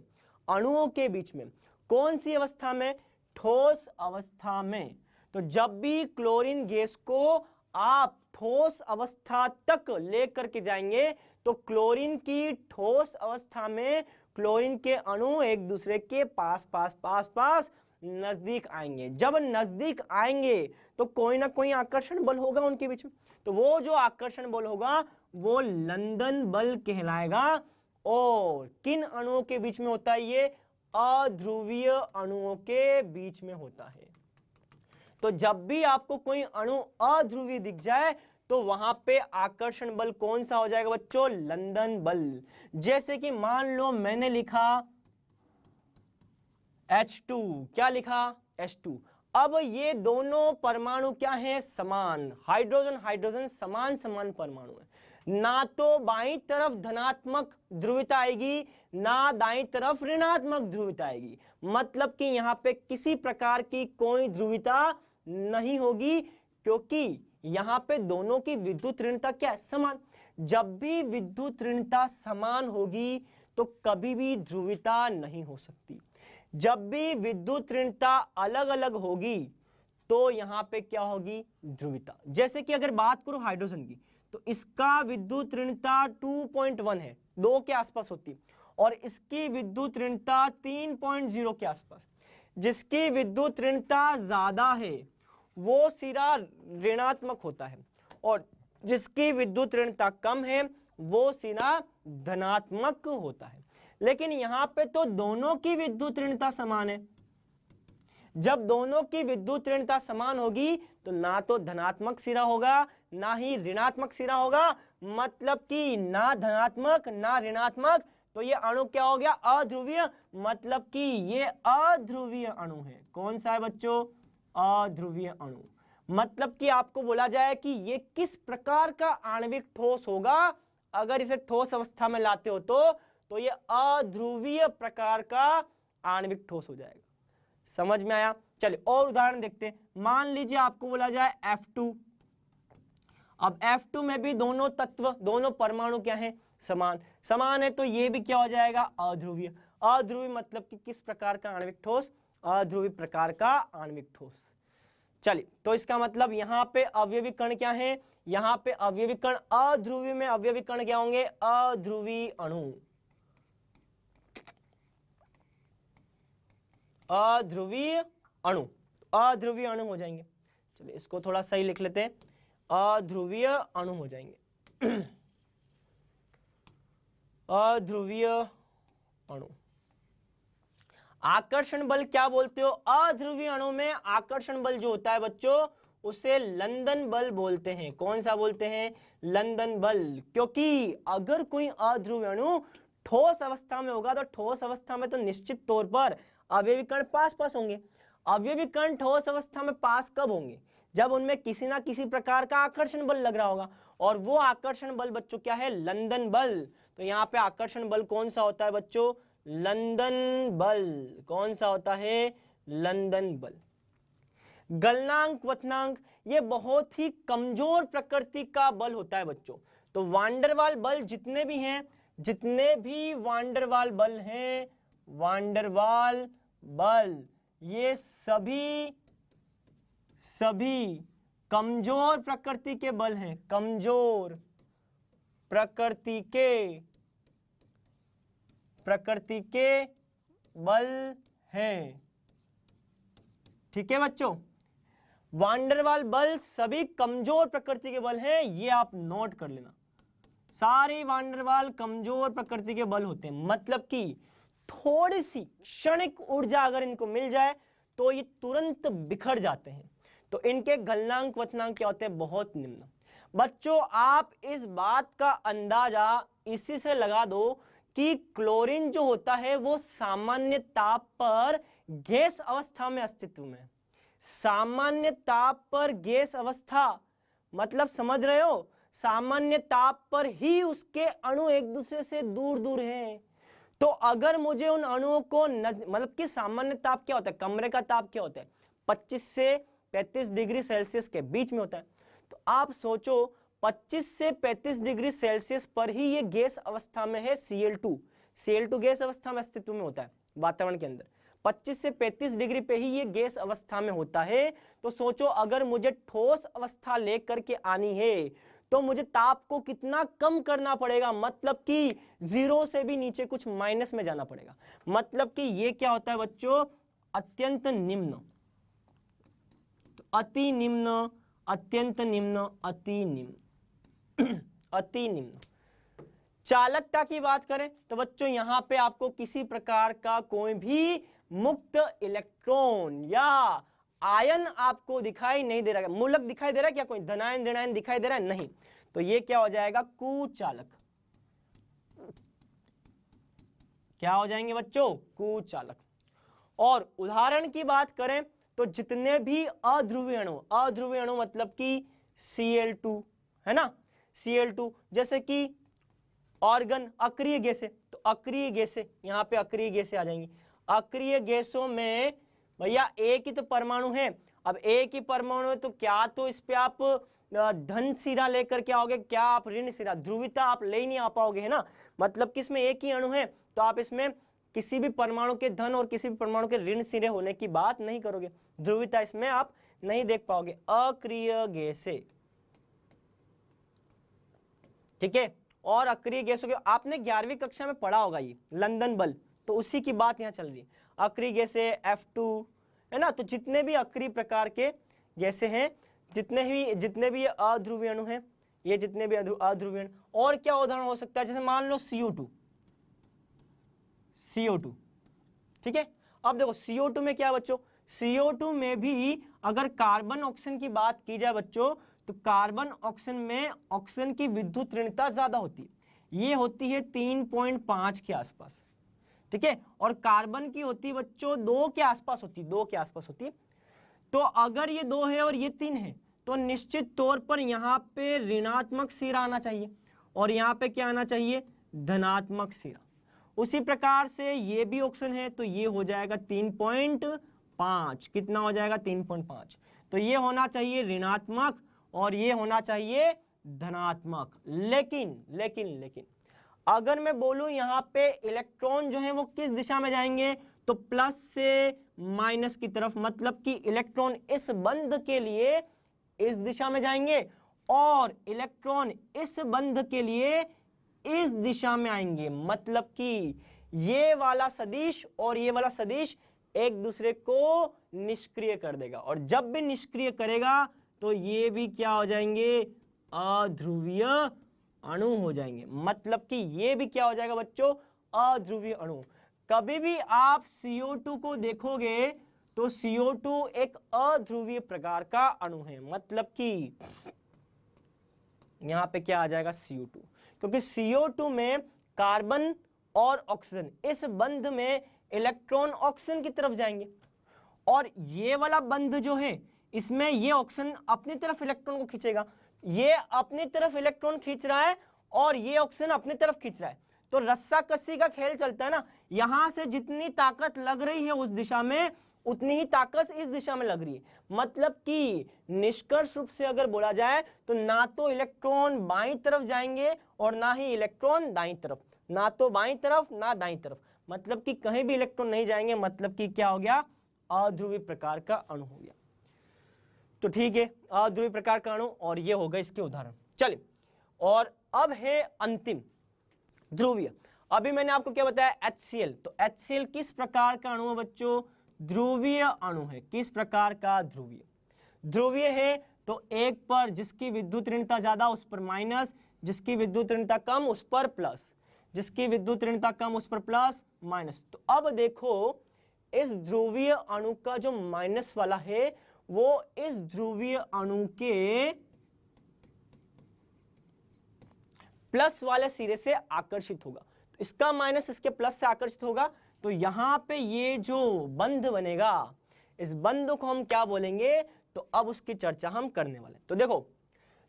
अणुओं के बीच में, कौन सी अवस्था में? ठोस अवस्था में। तो जब भी क्लोरीन गैस को आप ठोस अवस्था तक लेकर के जाएंगे तो क्लोरीन की ठोस अवस्था में क्लोरीन के अणु एक दूसरे के पास पास पास पास नजदीक आएंगे। जब नजदीक आएंगे तो कोई ना कोई आकर्षण बल होगा उनके बीच में। तो वो जो आकर्षण बल होगा वो लंदन बल कहलाएगा। और किन अणुओं के बीच में होता है? ये अध्रुवीय अणुओं के बीच में होता है। तो जब भी आपको कोई अणु अध्रुवीय दिख जाए तो वहां पे आकर्षण बल कौन सा हो जाएगा बच्चों? लंदन बल। जैसे कि मान लो मैंने लिखा H2, क्या लिखा? H2। अब ये दोनों परमाणु क्या हैं? समान। हाइड्रोजन हाइड्रोजन समान समान परमाणु है। ना तो बाईं तरफ धनात्मक ध्रुवीयता आएगी ना दाईं तरफ ऋणात्मक ध्रुवीयता आएगी। मतलब कि यहाँ पे किसी प्रकार की कोई ध्रुवीयता नहीं होगी, क्योंकि यहाँ पे दोनों की विद्युत ऋणता क्या है? समान। जब भी विद्युत ऋणता समान होगी तो कभी भी ध्रुवीयता नहीं हो सकती। जब भी विद्युत ऋणता अलग अलग होगी तो यहाँ पे क्या होगी? ध्रुवीयता। जैसे कि अगर बात करो हाइड्रोजन की, तो इसका विद्युत ऋणता 2.1 है, 2 के आसपास होती है, और इसकी विद्युत ऋणता 3.0 के आसपास। जिसकी विद्युत ऋणता ज्यादा है वो सिरा ऋणात्मक होता है, और जिसकी विद्युत ऋणता कम है वो सिरा धनात्मक होता है। लेकिन यहां पे तो दोनों की विद्युत ऋणता समान है। जब दोनों की विद्युत ऋणता समान होगी तो ना तो धनात्मक सिरा होगा ना ही ऋणात्मक सिरा होगा, मतलब कि ना धनात्मक ना ऋणात्मक, तो ये अणु क्या हो गया, अध्रुवीय, मतलब कि ये अध्रुवीय अणु है। कौन सा है बच्चों, अध्रुवीय अणु। मतलब कि आपको बोला जाए कि ये किस प्रकार का आणविक ठोस होगा, अगर इसे ठोस अवस्था में लाते हो तो ये अध्रुवीय प्रकार का आणविक ठोस हो जाएगा। समझ में आया। चलिए और उदाहरण देखते हैं। मान लीजिए आपको बोला जाए F2। अब F2 में भी दोनों तत्व, दोनों परमाणु क्या है, समान। समान है तो ये भी क्या हो जाएगा, अध्रुवीय। अध्रुवीय मतलब कि किस प्रकार का आणविक ठोस, अध्रुवीय प्रकार का आणविक ठोस। चलिए तो इसका मतलब यहाँ पे अवयवी कण क्या है, यहाँ पे अवयवी कण अध्रुवीय में अवयवी कण क्या होंगे, अध्रुवीय अणु, अध्रुवीय अणु, अध्रुवीय अणु हो जाएंगे। चलिए इसको थोड़ा सही लिख लेते हैं, अध्रुवीय अणु हो जाएंगे। अध्रुवीय अणु। आकर्षण बल क्या बोलते हो, अध्रुवीय अणु में आकर्षण बल जो होता है बच्चों उसे लंदन बल बोलते हैं। कौन सा बोलते हैं, लंदन बल। क्योंकि अगर कोई अध्रुवीय अणु ठोस अवस्था में होगा तो ठोस अवस्था में तो निश्चित तौर पर अवयवी कण पास पास होंगे। अवयवी कण ठोस अवस्था में पास कब होंगे, जब उनमें किसी ना किसी प्रकार का आकर्षण बल लग रहा होगा, और वो आकर्षण बल बच्चों क्या है, लंदन बल। तो यहाँ पे आकर्षण बल कौन सा होता है बच्चों, लंदन बल। कौन सा होता है, लंदन बल। गलनांक क्वथनांक ये बहुत ही कमजोर प्रकृति का बल होता है बच्चों। तो वांडरवाल बल जितने भी हैं, जितने भी वांडरवाल बल हैं, वांडरवाल बल ये सभी कमजोर प्रकृति के बल हैं, कमजोर प्रकृति के बल हैं। ठीक है बच्चों, वांडरवाल बल सभी कमजोर प्रकृति के बल हैं, ये आप नोट कर लेना। सारे वांडरवाल कमजोर प्रकृति के बल होते हैं, मतलब कि थोड़ी सी क्षणिक ऊर्जा अगर इनको मिल जाए तो ये तुरंत बिखर जाते हैं। तो इनके गलनांक क्वथनांक क्या होते हैं, बहुत निम्न। बच्चों आप इस बात का अंदाजा इसी से लगा दो कि क्लोरीन जो होता है वो सामान्य ताप पर गैस अवस्था में अस्तित्व में। सामान्य ताप पर गैस अवस्था मतलब समझ रहे हो, सामान्य ताप पर ही उसके अणु एक दूसरे से दूर दूर हैं। तो अगर मुझे उन अणुओं को मतलब कि सामान्य ताप क्या होता है, कमरे का ताप क्या होता है, 25 से 35 डिग्री सेल्सियस के बीच में होता है। तो आप सोचो 25 से 35 डिग्री सेल्सियस पर ही ये गैस अवस्था में है Cl2। Cl2 गैस अवस्था में अस्तित्व में होता है वातावरण के अंदर। 25 से 35 डिग्री पे ही ये गैस अवस्था में होता है। तो सोचो अगर मुझे ठोस अवस्था लेकर के आनी है तो मुझे ताप को कितना कम करना पड़ेगा, मतलब कि 0 से भी नीचे कुछ माइनस में जाना पड़ेगा। मतलब कि ये क्या होता है बच्चों, अत्यंत निम्न, तो अति निम्न, अत्यंत निम्न, अति निम्न, अति निम्न। चालकता की बात करें तो बच्चों यहां पे आपको किसी प्रकार का कोई भी मुक्त इलेक्ट्रॉन या आयन आपको दिखाई नहीं दे रहा है। मूलक दिखाई दे रहा है क्या, कोई धनायन ऋणायन दिखाई दे रहा है, नहीं। तो ये क्या हो जाएगा, कुचालक। क्या हो जाएंगे बच्चों, कुचालक। और उदाहरण की बात करें तो जितने भी अध्रुवीय अणु, अध्रुवीय अणु मतलब कि Cl2 है ना, Cl2, जैसे कि ऑर्गन, अक्रिय गैसें, तो अक्रिय गैसें, यहाँ पे अक्रिय गैसें आ जाएंगी। अक्रिय गैसों में भैया एक ही तो परमाणु है। अब एक ही परमाणु है तो क्या तो इस पे आप धन सिरा लेकर के आओगे, क्या आप ऋण सिरा, ध्रुवीयता आप ले ही नहीं आ पाओगे, है ना। मतलब कि इसमें एक ही अणु है तो आप इसमें किसी भी परमाणु के धन और किसी भी परमाणु के ऋण सिरे होने की बात नहीं करोगे, ध्रुवीयता इसमें आप नहीं देख पाओगे। अक्रिय गैसें, ठीक है। और अक्रिय गैसों के आपने 11वीं कक्षा में पढ़ा होगा ये लंदन बल, तो उसी की बात यहाँ चल रही है। अक्रिय गैसें F2 है ना। तो जितने भी अक्रिय प्रकार के गैसें हैं, जितने भी अध्रुवीय अणु हैं, ये जितने भी अध्रुवीय अणु, और क्या उदाहरण हो सकता है, जैसे मान लो CO2, CO2, ठीक है। अब देखो CO2 में क्या बच्चों, CO2 में भी अगर कार्बन ऑक्सीजन की बात की जाए बच्चों, तो कार्बन ऑक्सीजन में ऑक्सीजन की विद्युत ऋणता ज्यादा होती है, ये होती है 3.5 के आसपास, ठीक है। और कार्बन की होती है बच्चों 2 के आसपास होती है, 2 के आसपास होती है। तो अगर ये 2 है और ये 3 है, तो निश्चित तौर पर यहाँ पे ऋणात्मक सिरा आना चाहिए और यहाँ पे क्या आना चाहिए, धनात्मक सिरा। उसी प्रकार से ये भी ऑक्सीजन है, तो ये हो जाएगा 3.5, कितना हो जाएगा 3.5। तो ये होना चाहिए ऋणात्मक और ये होना चाहिए धनात्मक। लेकिन अगर मैं बोलूं यहाँ पे इलेक्ट्रॉन जो है वो किस दिशा में जाएंगे, तो प्लस से माइनस की तरफ, मतलब कि इलेक्ट्रॉन इस बंध के लिए इस दिशा में जाएंगे और इलेक्ट्रॉन इस बंध के लिए इस दिशा में आएंगे। मतलब कि ये वाला सदिश और ये वाला सदिश एक दूसरे को निष्क्रिय कर देगा, और जब भी निष्क्रिय करेगा तो ये भी क्या हो जाएंगे, अध्रुवीय अणु हो जाएंगे। मतलब कि ये भी क्या हो जाएगा बच्चों, अध्रुवीय अणु। कभी भी आप CO2 को देखोगे तो CO2 एक अध्रुवीय प्रकार का अणु है। मतलब कि यहां पे क्या आ जाएगा CO2, क्योंकि CO2 में कार्बन और ऑक्सीजन इस बंध में इलेक्ट्रॉन ऑक्सीजन की तरफ जाएंगे, और ये वाला बंध जो है इसमें ये ऑक्सीजन अपनी तरफ इलेक्ट्रॉन को खींचेगा। ये अपनी तरफ इलेक्ट्रॉन खींच रहा है और ये ऑक्सीजन अपनी तरफ खींच रहा है, तो रस्सा कस्सी का खेल चलता है ना। यहां से जितनी ताकत लग रही है उस दिशा में, उतनी ही ताकत इस दिशा में लग रही है। मतलब कि निष्कर्ष रूप से अगर बोला जाए तो ना तो इलेक्ट्रॉन बाईं तरफ जाएंगे और ना ही इलेक्ट्रॉन दाईं तरफ, ना तो बाईं तरफ ना दाईं तरफ, मतलब कि कहीं भी इलेक्ट्रॉन नहीं जाएंगे। मतलब कि क्या हो गया, अध्रुवीय प्रकार का अणु हो गया। तो ठीक है, अध्रुवीय प्रकार का अणु, और ये हो गए इसके उदाहरण। चलिए, और अब है अंतिम ध्रुवीय। अभी मैंने आपको क्या बताया, HCl। तो HCl किस प्रकार का अणु है बच्चों, ध्रुवीय अणु है। किस प्रकार का, ध्रुवीय। ध्रुवीय है तो एक पर जिसकी विद्युत ऋणता ज्यादा उस पर माइनस, जिसकी विद्युत ऋणता कम उस पर प्लस, जिसकी विद्युत ऋणता कम उस पर प्लस माइनस। तो अब देखो, इस ध्रुवीय अणु का जो माइनस वाला है वो इस ध्रुवीय अणु के प्लस वाले सिरे से आकर्षित होगा। तो इसका माइनस इसके प्लस से आकर्षित होगा, तो यहां पे ये जो बंध बनेगा, इस बंध को हम क्या बोलेंगे, तो अब उसकी चर्चा हम करने वाले। तो देखो,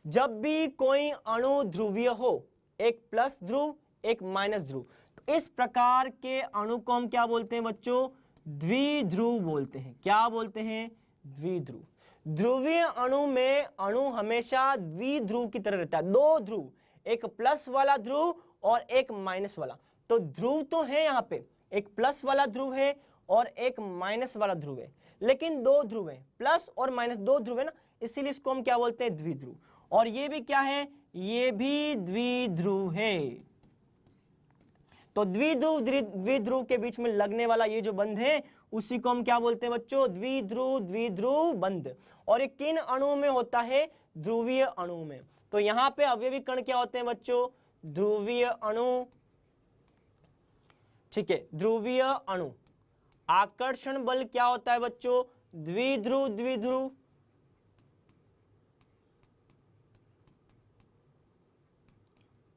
जब भी कोई अणु ध्रुवीय हो, एक प्लस ध्रुव एक माइनस ध्रुव, तो इस प्रकार के अणु को हम क्या बोलते हैं बच्चों, द्विध्रुव बोलते हैं। क्या बोलते हैं, द्विध्रुव। ध्रुवीय अणु में अणु हमेशा द्विध्रुव की तरह रहता है, 2 ध्रुव, एक प्लस वाला ध्रुव और एक माइनस वाला। तो ध्रुव तो है यहाँ पे, एक प्लस वाला ध्रुव है और एक माइनस वाला ध्रुव है, लेकिन 2 ध्रुव है, प्लस और माइनस 2 ध्रुव है ना, इसीलिए इसको हम क्या बोलते हैं, द्विध्रुव। और ये भी क्या है, ये भी द्विध्रुव है। तो द्विध्रुव के बीच में लगने वाला ये जो बंध है उसी को हम क्या बोलते हैं बच्चों, द्विध्रुव बंध। और ये किन अणुओं में होता है, ध्रुवीय अणु में। तो यहाँ पे अवयवी कण क्या होते हैं बच्चों, ध्रुवीय अणु, ठीक है, ध्रुवीय अणु। आकर्षण बल क्या होता है बच्चों, द्विध्रुव।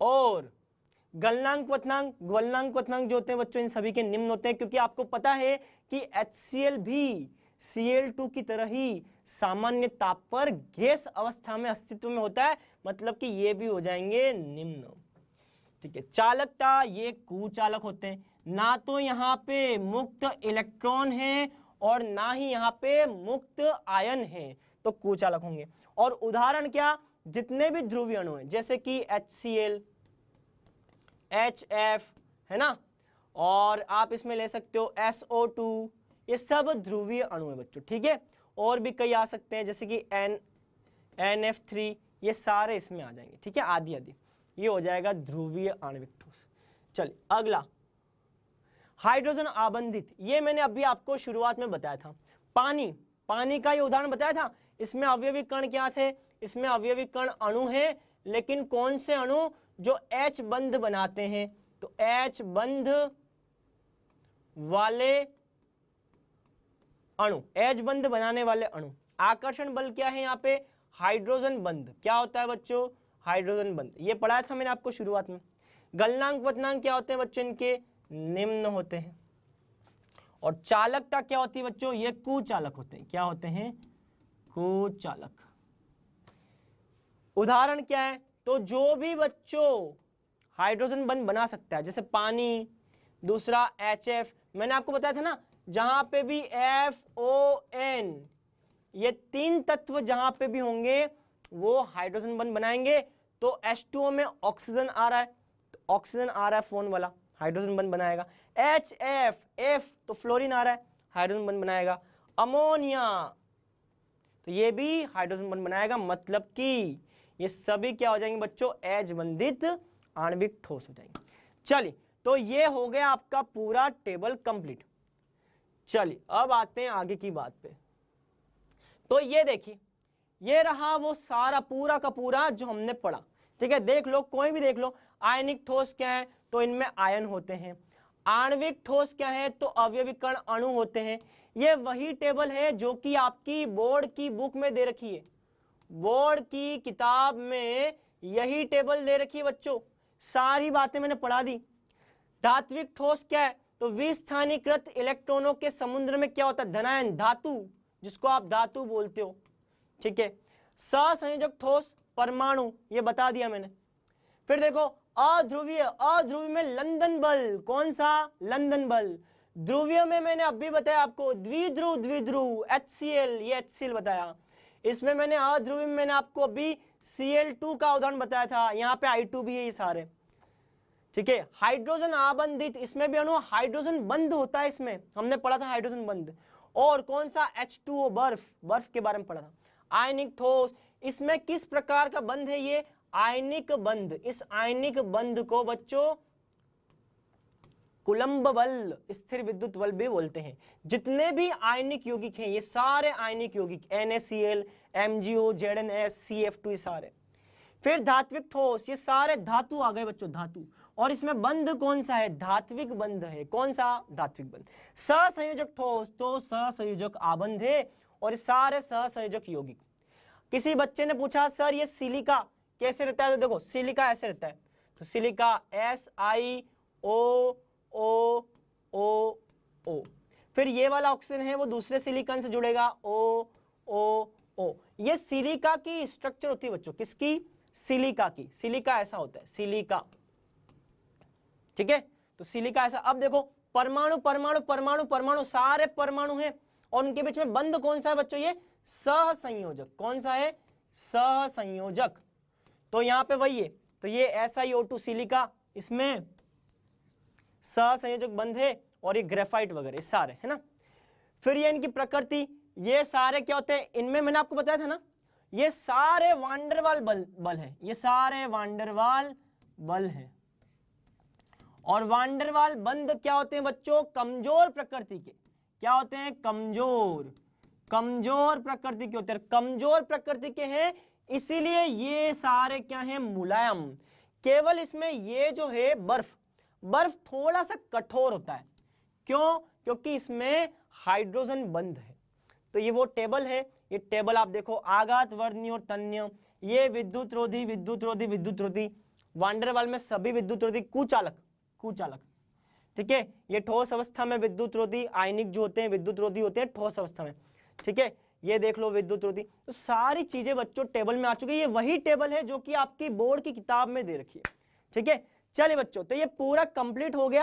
और गलनांक क्वथनांक जो होते हैं बच्चों, इन सभी के निम्न होते हैं, क्योंकि आपको पता है कि HCl भी Cl2 की तरह ही सामान्य ताप पर गैस अवस्था में अस्तित्व में होता है। मतलब कि ये भी हो जाएंगे निम्न, ठीक है। चालकता, ये कुचालक होते हैं, ना तो यहाँ पे मुक्त इलेक्ट्रॉन है और ना ही यहाँ पे मुक्त आयन है, तो कुचालक होंगे। और उदाहरण क्या, जितने भी ध्रुवीय अणु हैं, जैसे कि HCl, HF है ना, और आप इसमें ले सकते हो SO2, ये सब ध्रुवीय अणु है बच्चों, ठीक है। और भी कई आ सकते हैं, जैसे कि NF3, ये सारे इसमें आ जाएंगे, ठीक है, आदि आदि। ये हो जाएगा ध्रुवीय आणविक ठोस। चलिए अगला, हाइड्रोजन आबंधित। ये मैंने अभी आपको शुरुआत में बताया था। पानी का ये उदाहरण बताया था। इसमें अवयवी कण क्या थे, इसमें अवयवी कण अणु है, लेकिन कौन से अणु, जो H बंध बनाते हैं। तो H बंध वाले अणु, एज बंध बनाने वाले अणु। आकर्षण बल क्या है यहाँ पे, हाइड्रोजन बंध। क्या होता है बच्चों, हाइड्रोजन बंध। ये पढ़ाया था मैंने आपको शुरुआत में। गलनांक पतनांक क्या होते हैं बच्चों, इनके निम्न होते हैं। और चालकता क्या होती है बच्चों, ये कुचालक होते हैं। क्या होते हैं, कुचालक। उदाहरण क्या है, तो जो भी बच्चों हाइड्रोजन बंध बना सकता है, जैसे पानी, दूसरा HF, मैंने आपको बताया था ना, जहां पे भी FON, ये 3 तत्व जहां पे भी होंगे वो हाइड्रोजन बंध बनाएंगे। तो H2O में ऑक्सीजन आ रहा है, तो ऑक्सीजन आ रहा है फोन वाला, हाइड्रोजन बंध बनाएगा। HF तो फ्लोरीन आ रहा है, हाइड्रोजन बंध बनाएगा। अमोनिया तो ये भी हाइड्रोजन बंध बनाएगा। मतलब कि ये सभी क्या हो जाएंगे बच्चों, एज बंधित आणविक ठोस हो जाएंगे। चलिए, तो ये हो गया आपका पूरा टेबल कंप्लीट। चलिए अब आते हैं आगे की बात पे। तो ये देखिए, ये रहा वो सारा पूरा का पूरा जो हमने पढ़ा। ठीक है, देख लो, कोई भी देख लो। आयनिक ठोस क्या है, तो इनमें आयन होते हैं। आणविक ठोस क्या है, तो अवयवीकरण अणु होते हैं। ये वही टेबल है जो कि आपकी बोर्ड की बुक में दे रखी है, बोर्ड की किताब में यही टेबल दे रखी है बच्चों। सारी बातें मैंने पढ़ा दी। धात्विक ठोस क्या है, तो विस्थानीकृत इलेक्ट्रॉनों के समुद्र में क्या होता है, धनायन, धातु, जिसको आप धातु बोलते हो। ठीक है, सहसंयोजक ठोस, परमाणु, ये बता दिया मैंने। फिर देखो अध्रुवीय, अध्रुवीय में लंदन बल, कौन सा, लंदन बल। ध्रुवीय में मैंने अभी बताया आपको द्विध्रुव, द्विध्रुव, HCl, ये HCl बताया। इसमें मैंने अध्रुवीय में मैंने आपको अभी Cl2 का उदाहरण बताया था, यहाँ पे I2 भी है ये सारे। ठीक है, हाइड्रोजन आबंधित, इसमें भी अणु हाइड्रोजन बंध होता है, इसमें हमने पढ़ा था हाइड्रोजन बंध। और कौन सा, H2O, बर्फ, बर्फ के बारे में पढ़ा था। आयनिक ठोस, इसमें किस प्रकार का बंध है, ये आयनिक बंध। इस आयनिक बंध को बच्चों कुलंब बल, स्थिर विद्युत बल भी बोलते हैं। जितने भी आयनिक यौगिक हैं, ये सारे आयनिक यौगिक, NaCl, MgO, ZnS, CF2, ये सारे। फिर धात्विक ठोस, ये सारे धातु आ गए बच्चों, धातु। और इसमें बंध कौन सा है, धात्विक बंध है। कौन सा, धात्विक बंध। सहसंयोजक ठोस, तो सहसंयोजक आबंध है, और सारे सहसंयोजक यौगिक। किसी बच्चे ने पूछा सर ये सिलिका कैसे रहता है, तो देखो सिलिका ऐसे रहता है, तो सिलिका SiO। फिर ये वाला ऑक्सीजन है वो दूसरे सिलिकॉन से जुड़ेगा, O। ये सिलिका की स्ट्रक्चर होती है बच्चों, किसकी, सिलिका की। सिलिका ऐसा होता है, सिलिका। ठीक है, तो सिलिका ऐसा। अब देखो परमाणु, परमाणु, परमाणु, परमाणु, सारे परमाणु हैं, और उनके बीच में बंध कौन सा है बच्चों, ये सहसंयोजक। कौन सा है, सहसंयोजक। तो यहां पे वही है, तो ये SiO2 सिलिका, इसमें सहसंयोजक बंध है, और ये ग्रेफाइट वगैरह सारे है ना। फिर ये इनकी प्रकृति, ये सारे क्या होते हैं, इनमें मैंने आपको बताया था ना, ये सारे वांडरवाल बल है, ये सारे वांडरवाल बल है। और वांडरवाल बंध क्या होते हैं बच्चों, कमजोर प्रकृति के। क्या होते हैं, कमजोर, कमजोर प्रकृति के होते हैं। कमजोर प्रकृति के हैं, इसीलिए ये सारे क्या हैं, मुलायम। केवल इसमें ये जो है बर्फ, बर्फ थोड़ा सा कठोर होता है। क्यों, क्योंकि इसमें हाइड्रोजन बंध है। तो ये वो टेबल है, ये टेबल आप देखो, आघात, वर्णीय और तन्य, ये विद्युत रोधी, विद्युत रोधी, विद्युत रोधी। वांडरवाल में सभी विद्युत रोधी, कुचालक, कुचालक। ठीक है, ये ठोस अवस्था में विद्युत रोधी, आयनिक जो होते हैं विद्युत रोधी होते हैं ठोस अवस्था में। ठीक है, ये देख लो विद्युत रोधी। तो सारी चीजें बच्चों टेबल में आ चुकी है। ये वही टेबल है जो कि आपकी बोर्ड की किताब में दे रखी है। ठीक है, चलिए बच्चों, तो ये पूरा कंप्लीट हो गया।